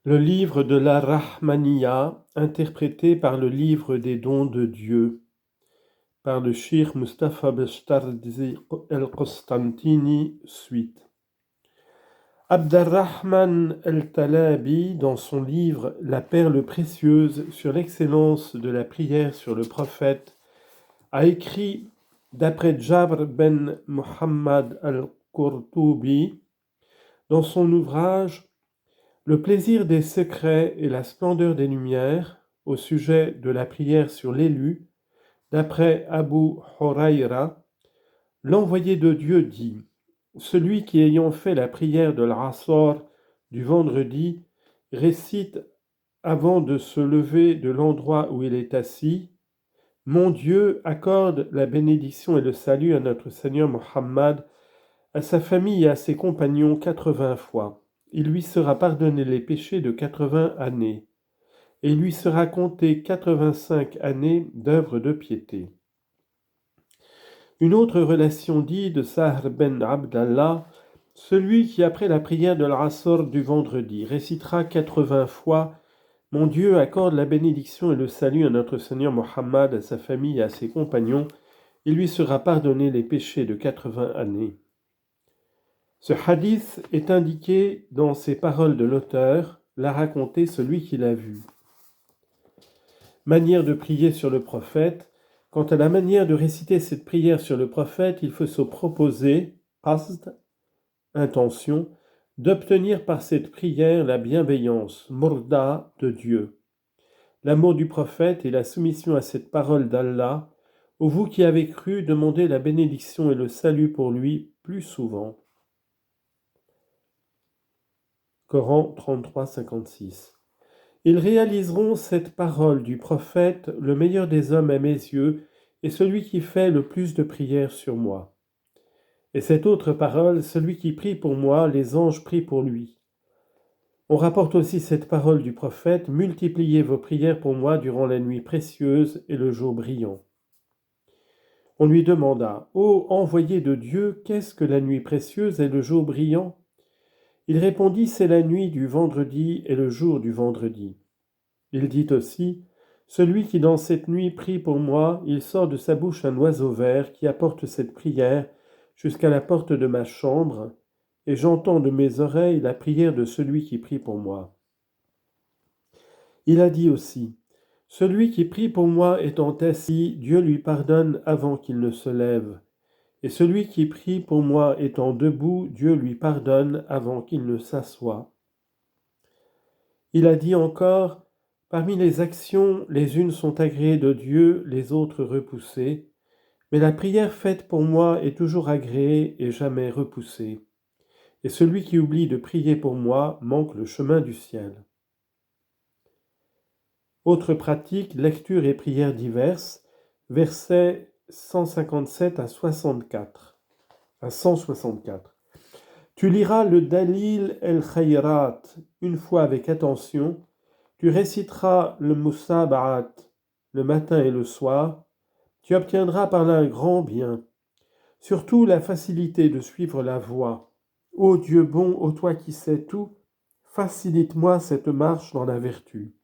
Le livre de la Rahmaniya, interprété par le livre des dons de Dieu, par le Cheikh Mustafa Bestarzi el-Qostantini, suite. Abd-ar-Rahman el-Talabi, dans son livre La perle précieuse sur l'excellence de la prière sur le prophète, a écrit, d'après Jabr ben Muhammad al-Qurtubi, dans son ouvrage Le plaisir des secrets et la splendeur des lumières, au sujet de la prière sur l'élu, d'après Abu Huraïra, l'envoyé de Dieu dit, celui qui ayant fait la prière de l'Asr du vendredi récite avant de se lever de l'endroit où il est assis, mon Dieu accorde la bénédiction et le salut à notre Seigneur Mohammed, à sa famille et à ses compagnons 80 fois. Il lui sera pardonné les péchés de 80 années, et il lui sera compté 85 années d'œuvres de piété. Une autre relation dit de Sahr ben Abdallah, celui qui après la prière de l'Asr du vendredi récitera 80 fois « Mon Dieu accorde la bénédiction et le salut à notre Seigneur Mohammed, à sa famille et à ses compagnons, il lui sera pardonné les péchés de 80 années. » Ce hadith est indiqué dans ces paroles de l'auteur, l'a raconté celui qui l'a vu. Manière de prier sur le prophète. Quant à la manière de réciter cette prière sur le prophète, il faut se proposer, qasd, intention, d'obtenir par cette prière la bienveillance, murda, de Dieu. L'amour du prophète et la soumission à cette parole d'Allah, ô vous qui avez cru, demandez la bénédiction et le salut pour lui plus souvent. Coran 33, 56. Ils réaliseront cette parole du prophète, le meilleur des hommes à mes yeux, et celui qui fait le plus de prières sur moi. Et cette autre parole, celui qui prie pour moi, les anges prient pour lui. On rapporte aussi cette parole du prophète, multipliez vos prières pour moi durant la nuit précieuse et le jour brillant. On lui demanda, ô envoyé de Dieu, qu'est-ce que la nuit précieuse et le jour brillant ? Il répondit, c'est la nuit du vendredi et le jour du vendredi. Il dit aussi, celui qui dans cette nuit prie pour moi, il sort de sa bouche un oiseau vert qui apporte cette prière jusqu'à la porte de ma chambre, et j'entends de mes oreilles la prière de celui qui prie pour moi. Il a dit aussi, celui qui prie pour moi étant assis, Dieu lui pardonne avant qu'il ne se lève. Et celui qui prie pour moi étant debout, Dieu lui pardonne avant qu'il ne s'assoie. Il a dit encore, parmi les actions, les unes sont agréées de Dieu, les autres repoussées, mais la prière faite pour moi est toujours agréée et jamais repoussée. Et celui qui oublie de prier pour moi manque le chemin du ciel. Autre pratique, lecture et prières diverses, versets 157 à 164. Tu liras le Dalil el-Khayrat une fois avec attention, tu réciteras le Musaba'at le matin et le soir, tu obtiendras par là un grand bien, surtout la facilité de suivre la voie. Ô Dieu bon, ô toi qui sais tout, facilite-moi cette marche dans la vertu.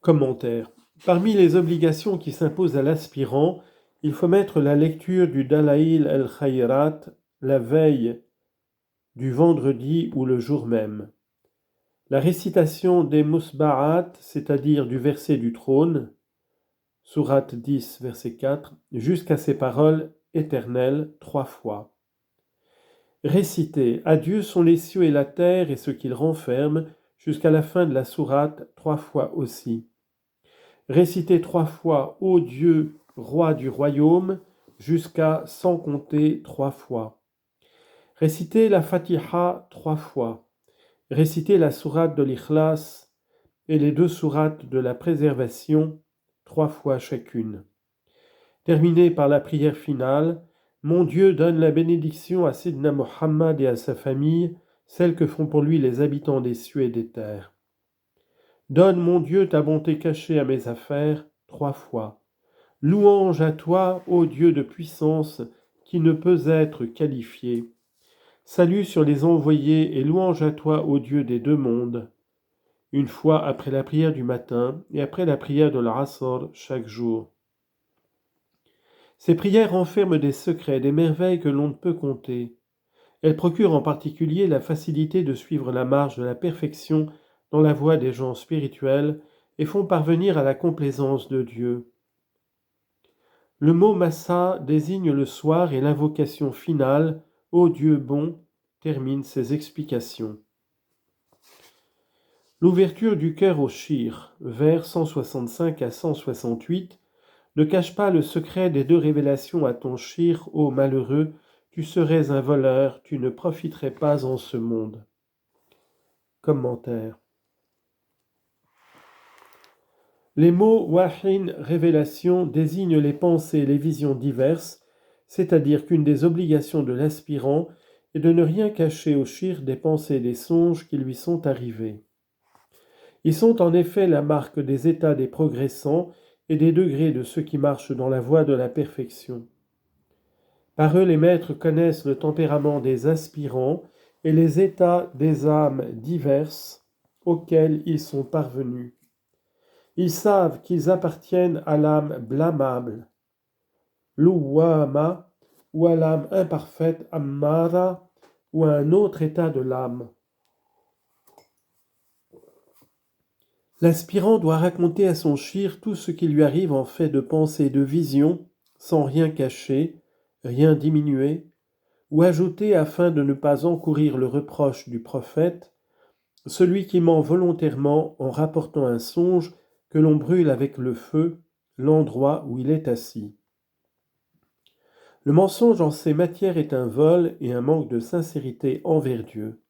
Commentaire. Parmi les obligations qui s'imposent à l'aspirant, il faut mettre la lecture du Dalail el-Khayrat la veille du vendredi ou le jour même. La récitation des Musba'at, c'est-à-dire du verset du trône, sourate 10, verset 4, jusqu'à ces paroles éternelles 3 fois. Réciter « À Dieu sont les cieux et la terre et ce qu'ils renferment » jusqu'à la fin de la sourate 3 fois aussi. Réciter 3 fois « Ô Dieu, roi du royaume » jusqu'à sans compter 3 fois. Réciter la Fatiha 3 fois. Réciter la sourate de l'Ikhlas et les 2 sourates de la préservation 3 fois chacune. Terminer par la prière finale, mon Dieu donne la bénédiction à Sidna Mohammed et à sa famille, celle que font pour lui les habitants des cieux et des terres. Donne, mon Dieu, ta bonté cachée à mes affaires 3 fois. Louange à toi, ô Dieu de puissance, qui ne peut être qualifié. Salut sur les envoyés et louange à toi, ô Dieu des deux mondes, une fois après la prière du matin et après la prière de l'Asr chaque jour. Ces prières renferment des secrets, des merveilles que l'on ne peut compter. Elles procurent en particulier la facilité de suivre la marche de la perfection dans la voie des gens spirituels et font parvenir à la complaisance de Dieu. Le mot Massa désigne le soir et l'invocation finale, ô Dieu bon, termine ces explications. L'ouverture du cœur au shir, vers 165 à 168, ne cache pas le secret des deux révélations à ton shir, ô malheureux, tu serais un voleur, tu ne profiterais pas en ce monde. Commentaire. Les mots wahin, révélation, désignent les pensées et les visions diverses, c'est-à-dire qu'une des obligations de l'aspirant est de ne rien cacher au shir des pensées et des songes qui lui sont arrivés. Ils sont en effet la marque des états des progressants et des degrés de ceux qui marchent dans la voie de la perfection. Par eux, les maîtres connaissent le tempérament des aspirants et les états des âmes diverses auxquels ils sont parvenus. Ils savent qu'ils appartiennent à l'âme blâmable, l'uwama, ou à l'âme imparfaite, ammara, ou à un autre état de l'âme. L'aspirant doit raconter à son shir tout ce qui lui arrive en fait de pensée et de vision, sans rien cacher, rien diminuer, ou ajouter afin de ne pas encourir le reproche du prophète, celui qui ment volontairement en rapportant un songe que l'on brûle avec le feu, l'endroit où il est assis. Le mensonge en ces matières est un vol et un manque de sincérité envers Dieu.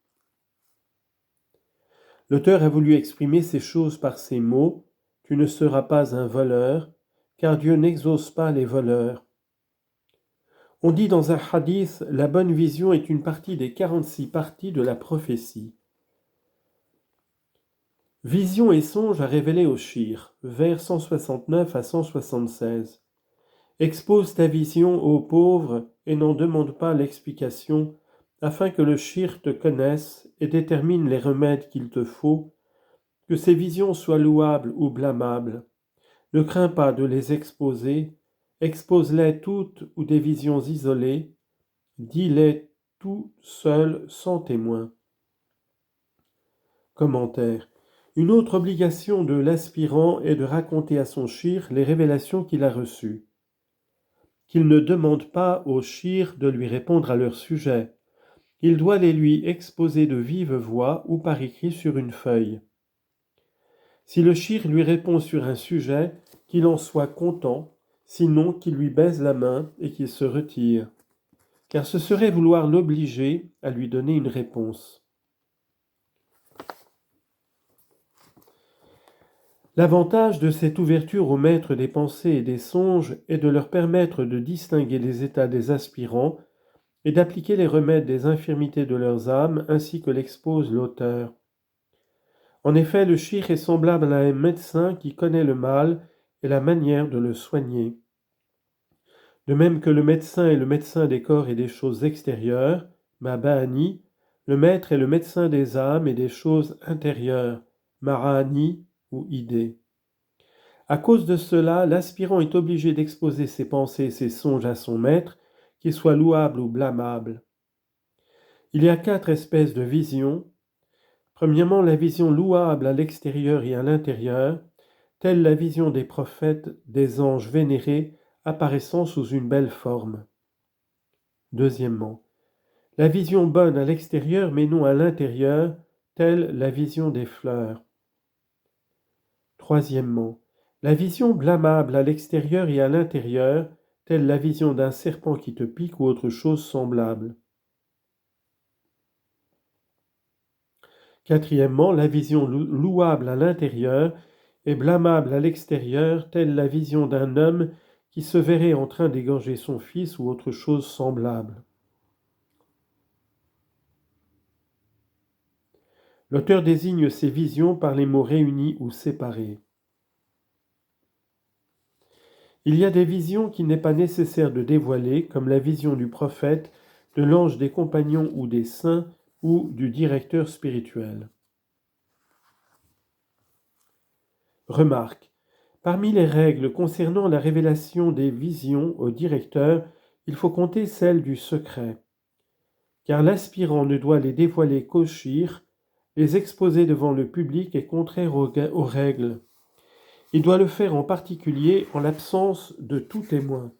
L'auteur a voulu exprimer ces choses par ces mots « Tu ne seras pas un voleur », car Dieu n'exauce pas les voleurs. On dit dans un hadith « La bonne vision est une partie des 46 parties de la prophétie ». Vision et songe à révéler au shir, vers 169 à 176. Expose ta vision aux pauvres et n'en demande pas l'explication, afin que le shir te connaisse et détermine les remèdes qu'il te faut, que ces visions soient louables ou blâmables. Ne crains pas de les exposer, expose-les toutes ou des visions isolées, dis-les tout seul sans témoin. Commentaire. Une autre obligation de l'aspirant est de raconter à son shir les révélations qu'il a reçues. Qu'il ne demande pas au shir de lui répondre à leur sujet. Il doit les lui exposer de vive voix ou par écrit sur une feuille. Si le shir lui répond sur un sujet, qu'il en soit content, sinon qu'il lui baise la main et qu'il se retire, car ce serait vouloir l'obliger à lui donner une réponse. L'avantage de cette ouverture aux maîtres des pensées et des songes est de leur permettre de distinguer les états des aspirants et d'appliquer les remèdes des infirmités de leurs âmes ainsi que l'expose l'auteur. En effet, le shir est semblable à un médecin qui connaît le mal et la manière de le soigner. De même que le médecin est le médecin des corps et des choses extérieures, Mabani, le maître est le médecin des âmes et des choses intérieures, Marani ou idées. À cause de cela, l'aspirant est obligé d'exposer ses pensées et ses songes à son maître, qu'ils soient louables ou blâmables. Il y a 4 espèces de visions. Premièrement, la vision louable à l'extérieur et à l'intérieur, telle la vision des prophètes, des anges vénérés apparaissant sous une belle forme. Deuxièmement, la vision bonne à l'extérieur mais non à l'intérieur, telle la vision des fleurs. Troisièmement, la vision blâmable à l'extérieur et à l'intérieur, telle la vision d'un serpent qui te pique ou autre chose semblable. Quatrièmement, la vision louable à l'intérieur et blâmable à l'extérieur, telle la vision d'un homme qui se verrait en train d'égorger son fils ou autre chose semblable. L'auteur désigne ces visions par les mots réunis ou séparés. Il y a des visions qu'il n'est pas nécessaire de dévoiler, comme la vision du prophète, de l'ange des compagnons ou des saints ou du directeur spirituel. Remarque. Parmi les règles concernant la révélation des visions au directeur, il faut compter celle du secret. Car l'aspirant ne doit les dévoiler qu'au shir, les exposer devant le public est contraire aux règles. Il doit le faire en particulier en l'absence de tout témoin.